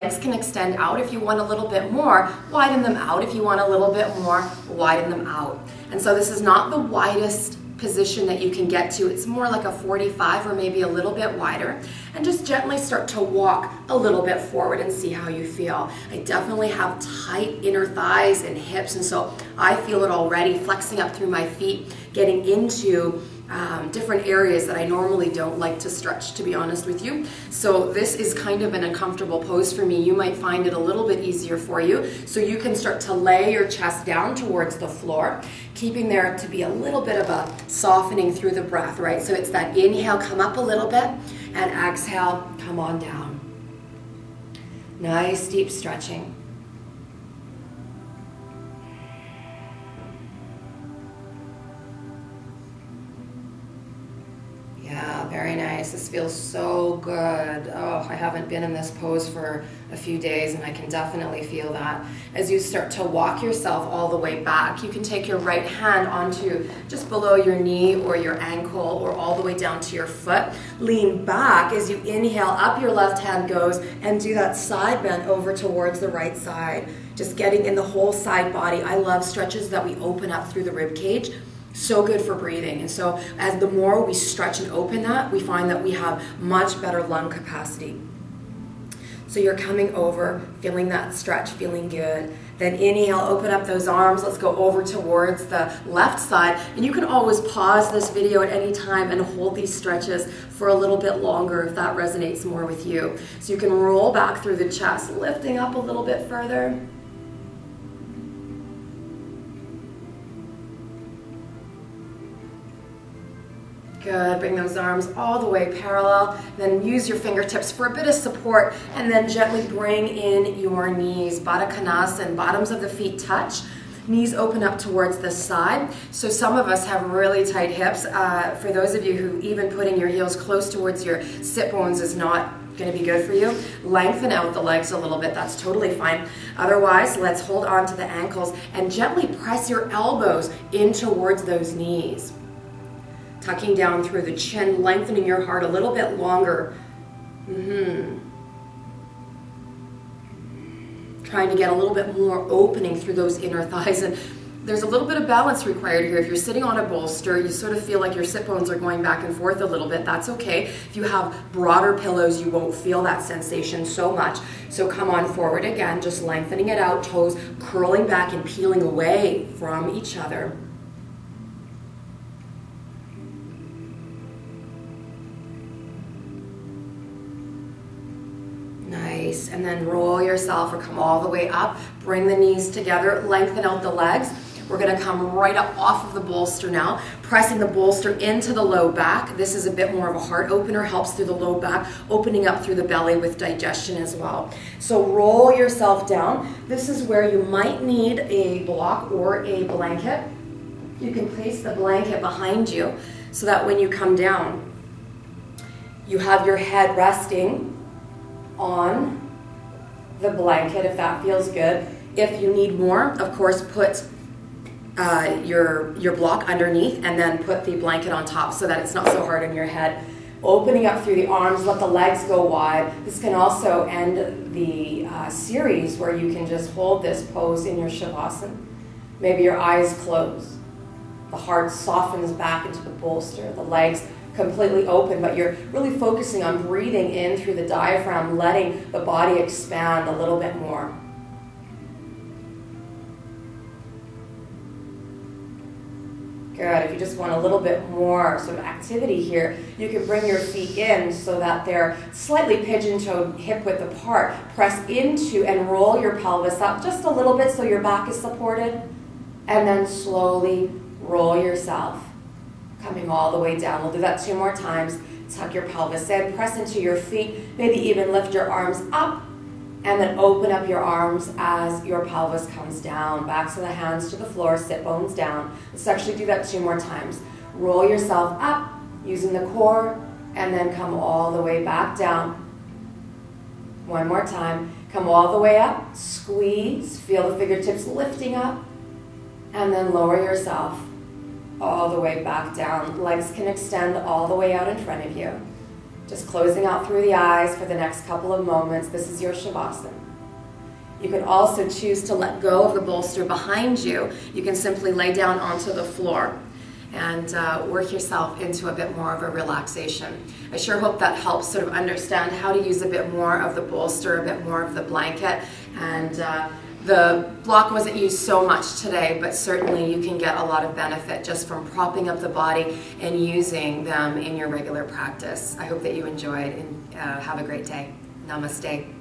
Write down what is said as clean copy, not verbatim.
Legs can extend out if you want a little bit more, widen them out. If you want a little bit more, widen them out. And so this is not the widest position that you can get to. It's more like a 45 or maybe a little bit wider. And just gently start to walk a little bit forward and see how you feel. I definitely have tight inner thighs and hips, and so I feel it already flexing up through my feet, getting into different areas that I normally don't like to stretch, to be honest with you. So this is kind of an uncomfortable pose for me. You might find it a little bit easier for you. So you can start to lay your chest down towards the floor, keeping there to be a little bit of a softening through the breath, right? So it's that inhale, come up a little bit, and exhale, come on down. Nice deep stretching. Yeah, very nice. This feels so good. Oh, I haven't been in this pose for a few days, and I can definitely feel that. As you start to walk yourself all the way back, you can take your right hand onto just below your knee or your ankle or all the way down to your foot. Lean back as you inhale, up your left hand goes, and do that side bend over towards the right side. Just getting in the whole side body. I love stretches that we open up through the rib cage. So good for breathing. And so as the more we stretch and open that, we find that we have much better lung capacity. So you're coming over, feeling that stretch, feeling good. Then inhale, open up those arms. Let's go over towards the left side. And you can always pause this video at any time and hold these stretches for a little bit longer if that resonates more with you. So you can roll back through the chest, lifting up a little bit further. Good, bring those arms all the way parallel, then use your fingertips for a bit of support, and then gently bring in your knees. Baddha Konasana, bottoms of the feet touch, knees open up towards the side. So some of us have really tight hips. For those of you who even putting your heels close towards your sit bones is not going to be good for you, lengthen out the legs a little bit, that's totally fine. Otherwise, let's hold on to the ankles and gently press your elbows in towards those knees. Tucking down through the chin, lengthening your heart a little bit longer. Trying to get a little bit more opening through those inner thighs. And there's a little bit of balance required here. If you're sitting on a bolster, you sort of feel like your sit bones are going back and forth a little bit. That's okay. If you have broader pillows, you won't feel that sensation so much. So come on forward again, just lengthening it out, toes curling back and peeling away from each other. Nice, and then roll yourself or come all the way up, bring the knees together, lengthen out the legs. We're gonna come right up off of the bolster now, pressing the bolster into the low back. This is a bit more of a heart opener, helps through the low back, opening up through the belly with digestion as well. So roll yourself down. This is where you might need a block or a blanket. You can place the blanket behind you so that when you come down, you have your head resting on the blanket if that feels good. If you need more, of course, put your block underneath and then put the blanket on top so that it's not so hard on your head. Opening up through the arms, let the legs go wide. This can also end the series where you can just hold this pose in your Shavasana. Maybe your eyes close. The heart softens back into the bolster. The legs completely open, but you're really focusing on breathing in through the diaphragm, letting the body expand a little bit more. Good. If you just want a little bit more sort of activity here, you can bring your feet in so that they're slightly pigeon-toed, hip-width apart. Press into and roll your pelvis up just a little bit so your back is supported, and then slowly roll yourself, coming all the way down. We'll do that 2 more times. Tuck your pelvis in, press into your feet, maybe even lift your arms up, and then open up your arms as your pelvis comes down. Backs of the hands to the floor, sit bones down. Let's actually do that 2 more times. Roll yourself up using the core, and then come all the way back down. 1 more time. Come all the way up, squeeze, feel the fingertips lifting up, and then lower yourself all the way back down. Legs can extend all the way out in front of you. Just closing out through the eyes for the next couple of moments. This is your Shavasana. You can also choose to let go of the bolster behind you. You can simply lay down onto the floor and work yourself into a bit more of a relaxation. I sure hope that helps sort of understand how to use a bit more of the bolster, a bit more of the blanket. And the block wasn't used so much today, but certainly you can get a lot of benefit just from propping up the body and using them in your regular practice. I hope that you enjoyed, and have a great day. Namaste.